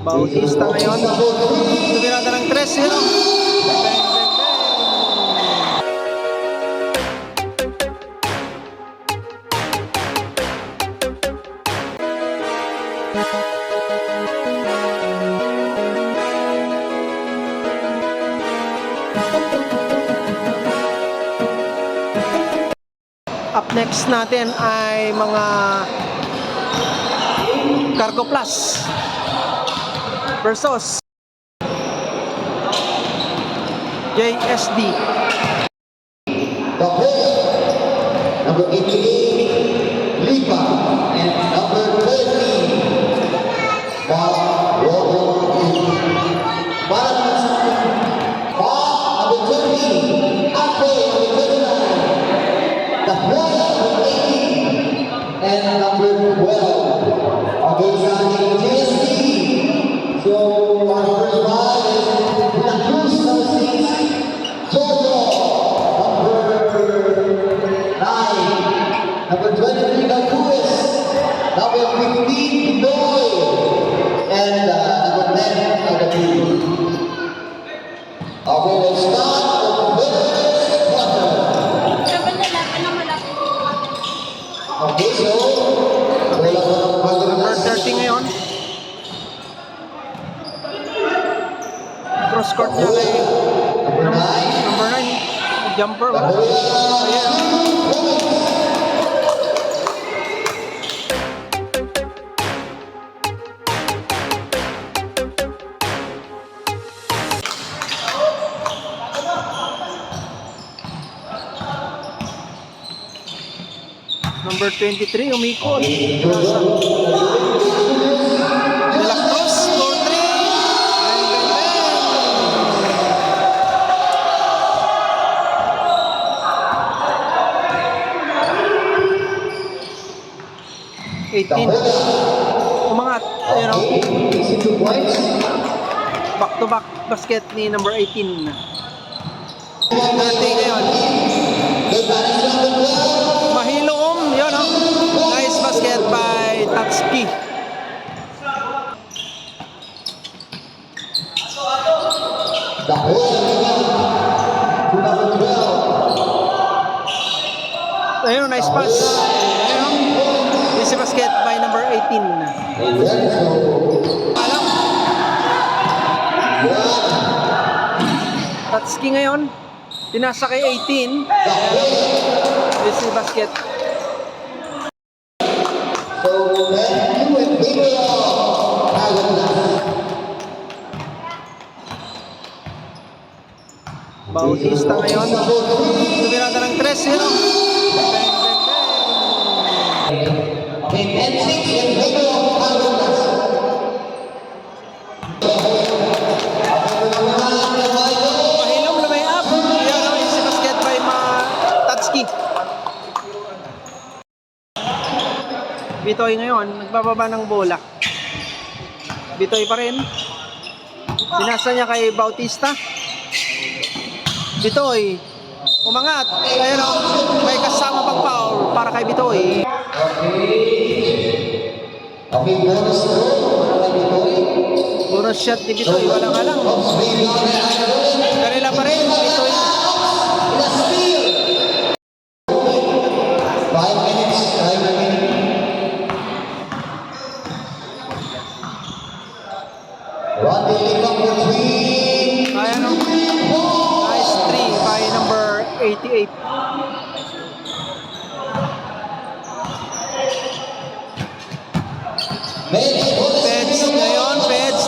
Bautista ngayon. Tumirada ng 3-0. Bang, bang, bang. Up next natin ay mga Cargo Plus versus JSD. The whole number 88, Lipa, and number 13, Bob Robo. Para naman sa Bob, number 20, Apo, number 29, the whole number 18, and number 12. Okay, sa ating JSD. So, our first ride is the Cruz number 6, Jojo, number 23, Galcues, number 15, Pinoy, and number 10, Agapito. Okay, let's start the first quarter. Okay, so, Number 30 ngayon. Cross court niya kay number 9. Jumper. Number 23, umikot. De La Cruz, score 3. Umangat. Ayun o. Back to back basket ni number 18. 30 ngayon. Mahilom. Yun o. Nice basket by Tatsuki. Ayun, nice pass. Ayun, easy basket by number 18. Alam. Tatsuki ngayon. Tinasa kay 18. Easy basket. Bautista ngayon. Tumirada ng 3-0. Bang, bang, bang. Mahilom, lumay up. Yan ang easy basket by Tatsuki. Bitoy ngayon, nagbababa ng bola. Bitoy pa rin. Sinasa niya kay Bautista. Bitoy, umangat. Ayun o, may kasama pang foul para kay Bitoy. Okay, bonus para kay Bitoy. Bonus shot ni Bitoy, walang alang. Kanila pa rin, Bitoy. 5 minutes, time remaining. Rodney Licong for 3. Ayan o. Nice 3 by number 88. Peds ngayon, Peds.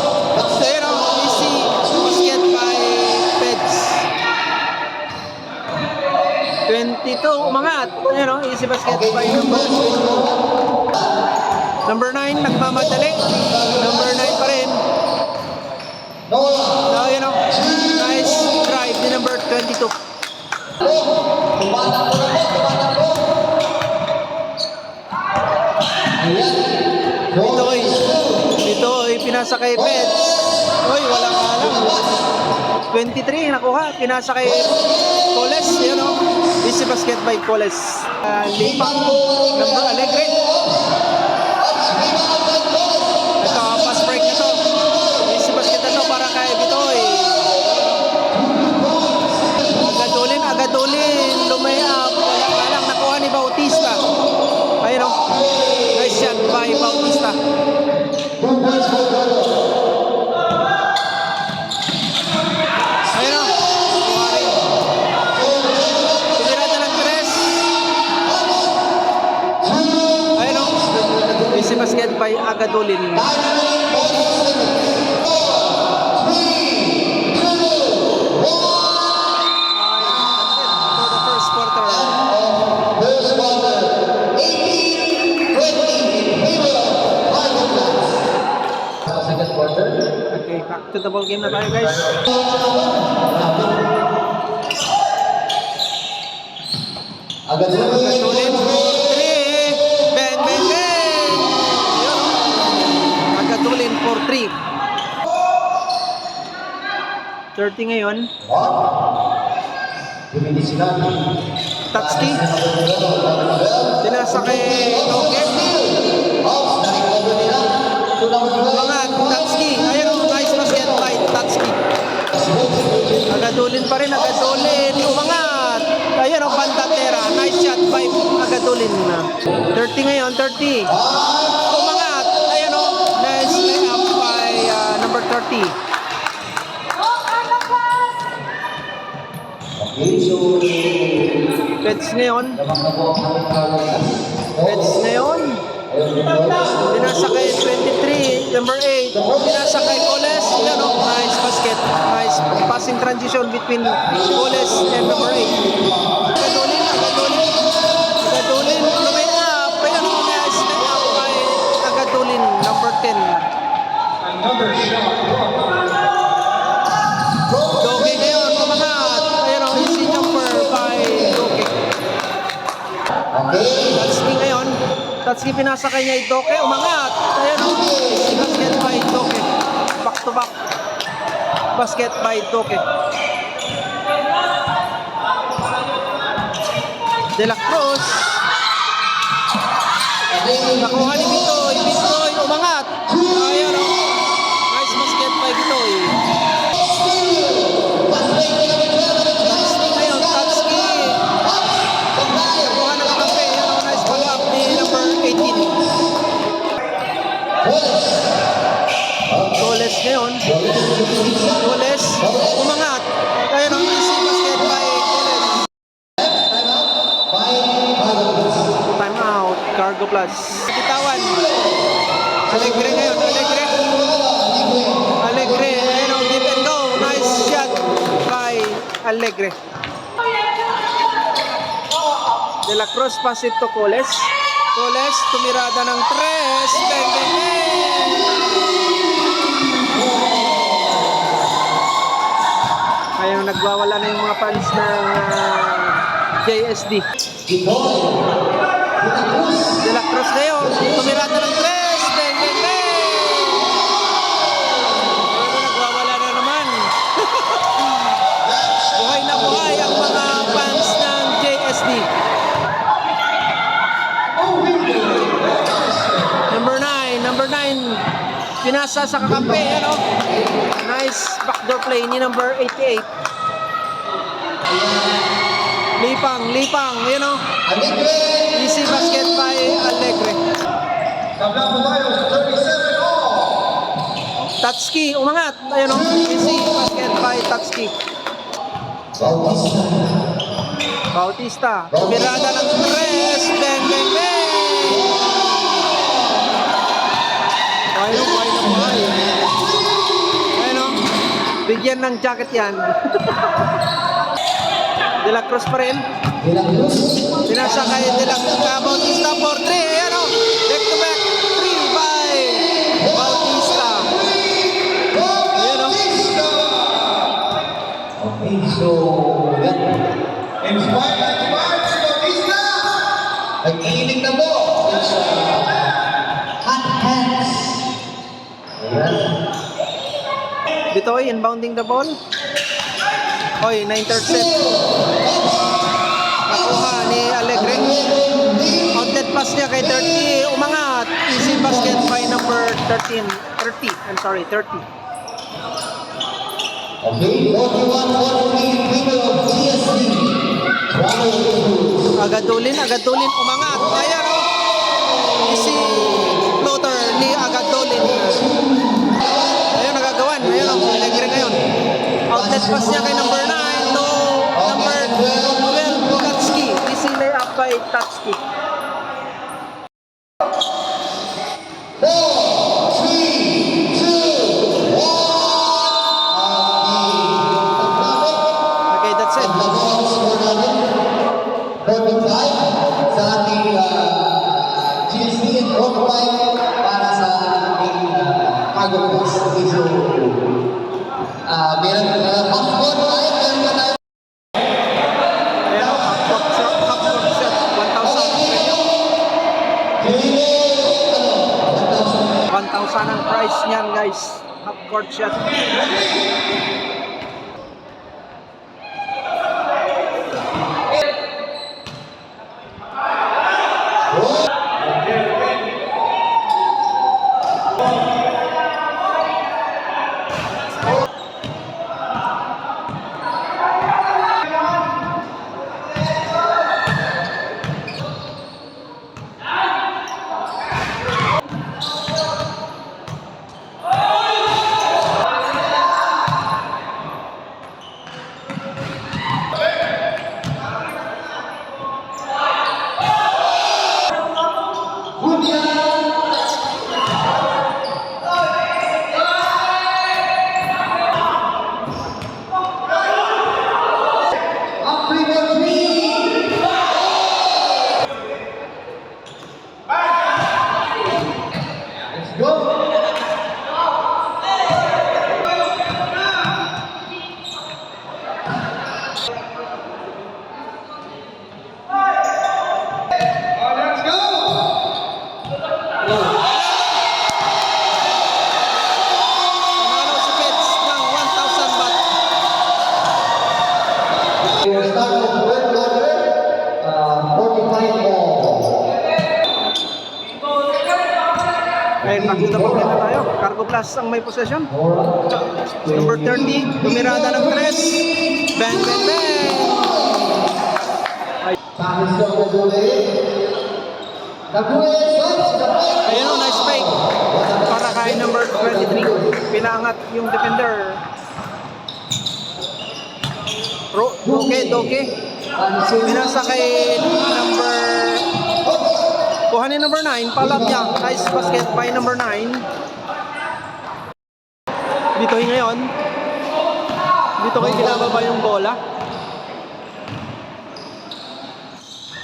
Ayun o, easy basket by Peds. 22, umangat. Ayun o, easy basket by number 22. Number 9, nagmamadali. Number 9 pa rin. So, you know, nice drive ni number 22. Bitoy, pinasa kay Peds. Uy, walang alam. 23, nakuha. Pinasa kay Coles, you know. Easy basket by Coles. Lipang, number Alegre. Ito, pass break na to. 2 points for Toto. Ayun o. Kuwari. Pinirada ng tres. Ayun o. Easy basket by Agadulin. For the first quarter. First quarter, 18-20 in favor of Hydroclass. Second quarter. Okay, back to the ball game na tayo guys. Agadulin. Agadulin for 3. Bang, bang, bang! Ayun o. Agadulin for 3. 30 ngayon. Tatsuki. Tinasa kay Toke. Umangat, Tatsuki. Ayun o, nice basket by Tatsuki. Agadulin pa rin, Agadulin. Umangat. Ayun o, Bandatera. Nice shot by Agadulin. 30 ngayon, 30. Umangat. Ayun o, nice layup by number 30. Pets ngayon. Pets ngayon. Pinasa kay 23, number 8. Pinasa kay Coles. Yan o, nice basket. Nice passing transition between Coles and number 8. Agadulin, Agadulin. Agadulin, lumay up. Ayan o, nice layup by Agadulin, number 10. Doge ngayon, umangat. Ayan o, easy jumper by Doge. Tatsuki ngayon. Tatsuki pinasa kanya Doge, umangat. Ayan o, easy basket by Doge. Back to back. Basket by Doge. De La Cruz. Nakuha ni Bitoy. Bitoy, umangat. Ayan o. Nice basket by Bitoy. Tatsuki ngayon, Tatsuki. Nakuha ng kakampi. Ayan o, nice follow-up ni number 18. Coles ngayon. Coles, umangat. Ayan o, easy basket by Coles. Time out, Cargo Plus. Bitawan. Alegre ngayon, Alegre. Alegre, ayan o, give and go. Nice shot by Alegre. De La Cruz pass it to Coles. Coles, tumirada ng 3. Bang, bang, bang! Ayun, nagwawala na yung mga fans ng JSD. De La Cruz ngayon, tumirada ng 3. Bang, bang, bang! Ayun, nagwawala na naman. Buhay na buhay ang mga fans ng JSD. Number 9, pinasa sa kakampi, ano? Nice backdoor play ni number 88. Lipang, yun o. Easy basket by Alegre. Tatsuki, umangat. Ayun o, easy basket by Tatsuki. Bautista, tumirada ng 3. Bang, bang, bang! Ayun, buhay na buhay. Ayun o, bigyan ng jacket yan. De La Cruz pa rin. Pinasa kay De La Cruz. Bautista for 3. Ayan o, back to back 3 by Bautista. Ayan o. Okay, so inspired si Bautista. Nag-iinig na po. It's hot hands. Ayan. Bitoy inbounding the ball. Oy, na-intercept. Nakuha ni Alegre. Outlet pass niya kay 30. Umangat. Easy basket by number 30. I'm sorry, 30. Okay, 41-43 people of GSD. Agadulin, umangat. Ayan o. Easy floater ni Agadulin. pass niya kay number 9 to number 12, Tatsuki. Easy layup by Tatsuki. 4, 3, 2, 1. Okay, that's it. Ang score natin, 45 sa ating GSD and 45 para sa ating Cargo Plus. Okay, so, meron half court tayo, meron pa tayo. Ayan o, half-court shot, 1,000 premium. 1,000 ang price niyan, guys. Half-court shot. Panalo si Pets ng 1,000 baht. Start of third quarter, 45 ball. Ayun, nakita pa ulit na tayo. Cargo Plus ang may possession. Number 30, tumirada ng 3. Bang, bang, bang! Pass from Gagule. Gagule, Ayun o, nice fake. Para kay number 23. Pinaangat yung defender. Doke. Binasa kay number... Kuha ni number 9. Palap niya. Nice basket by number 9. Dito ngayon. Dito kayo kinababa yung bola.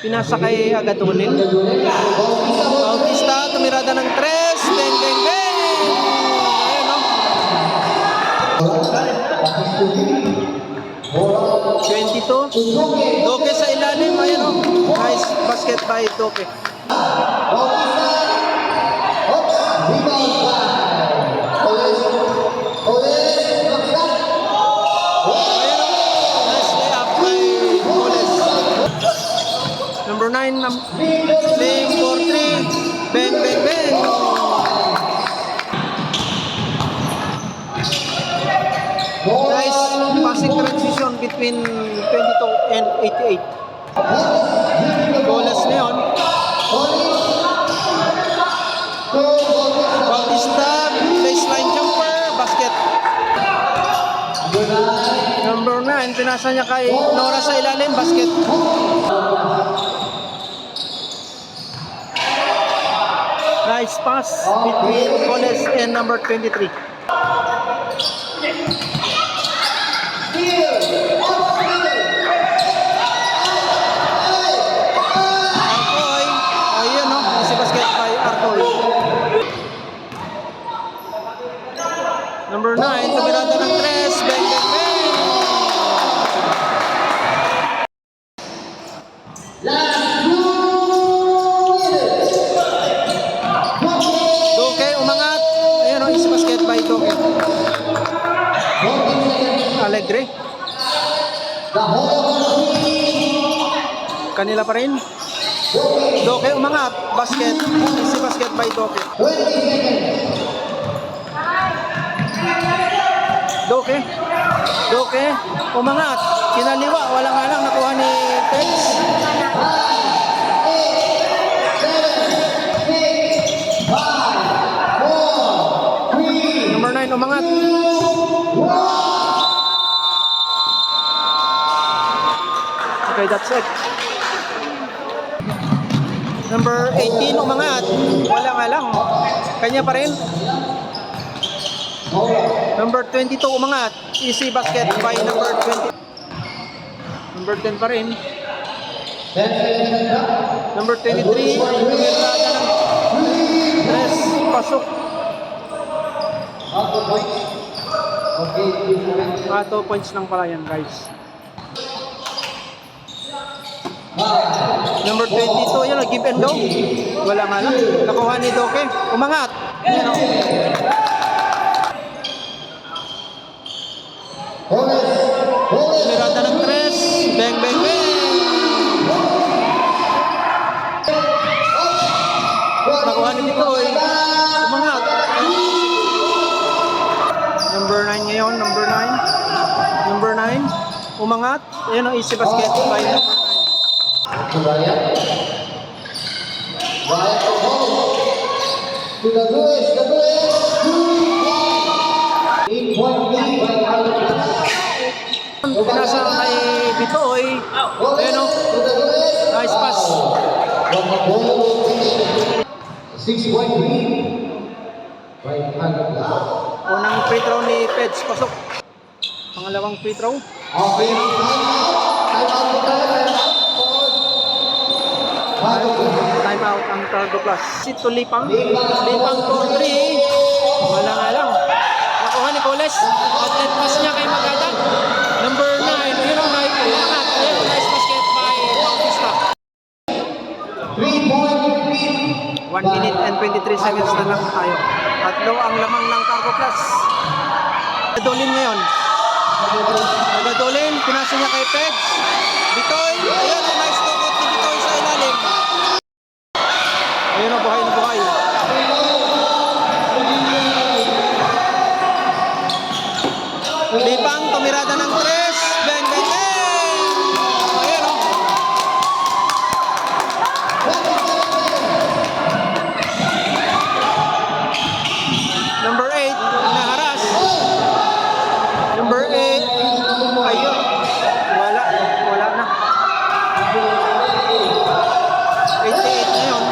Pinasa kay Agatunin. Bautista, tumirada ng 3. Bang, bang, bang! Ayun o. 22. Doke sa ilalim. Ayun o. Nice basket by Doke. Nice layup by Coles. Number 9, playing for 3. Bang, bang, bang. Nice passing transition between 22 and 88. Coles na yun. Bautista, baseline jumper, basket. Number 9, pinasa niya kay Nora sa ilalim, basket. Nice pass between Coles and number 23. Arcoy, ayun o, si basket by Arcoy. Number 9, tumirada ng 3, bang, bang, bang. Doke, umangat. Ayun o, si basket by Doke. Alegre. Kanila pa rin. Doke, umangat. Basket. Si basket by Doke. Doke, umangat. Kinaliwa, wala nga lang nakuha ni Pets. Number 9, umangat. Okay, that's it. Number 18 umangat. Wala nga lang. Kanya pa rin. Number 22 umangat. Easy basket by number 20. Number 10 pa rin. Number 23. Tumirada ng tres. Pasok. 2 points lang pala yan, guys. Number 22, yun, give and go. Wala nga lang. Nakuha ni Doke. Umangat. Yan o. Mirada ng tres. Bang, bang, bang. Nakuha ni Bitoy. Umangat. Number 9 ngayon. Number 9. Number 9. Umangat. Yan o, easy basket by number 9. Ryan to the Lewis, 8-point lead by Aldo. Pinasa kay Bitoy. Ayan o. Nice pass. 6-point lead by Aldo. Unang free throw ni Peds. Pasok. Pangalawang free throw. Okay, Time out ang Cargo Plus. Sit to Lipang. Lipang for 3. Wala nga lang. Nakuha ni Coles. Outlet pass niya kay Magada. Number 9. Yun ang umangat. Ayun, nice basket by Bautista. 3-point lead. 1 minute and 23 seconds na lang tayo. Tatlo ang lamang ng Cargo Plus. Nagadolin ngayon. Nagadolin. Pinasa niya kay Peds. Bitoy. Ayun, nice to ni Bitoy sa ilalim. Ayun ang buhay na buhay. Lipang, tumirada ng tres. Bang, bang, bang. Ayun o. Number 8, naharas. Number 8, ayun. Wala na. 88 na yun.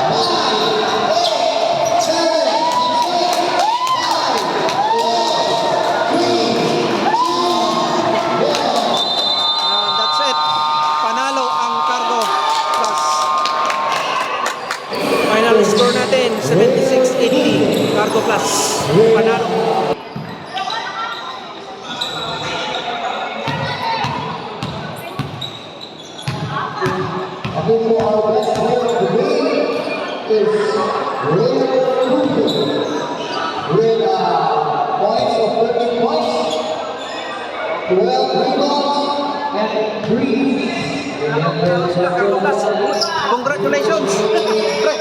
That's it. Panalo ang Cargo Plus. Final score natin, 76-80. Cargo Plus. Panalo. For our next player of the game is Ray Cooper with points of 13 points, 12 rebounds, and 3. Panalo sila Cargo Plus. Congratulations. Pre.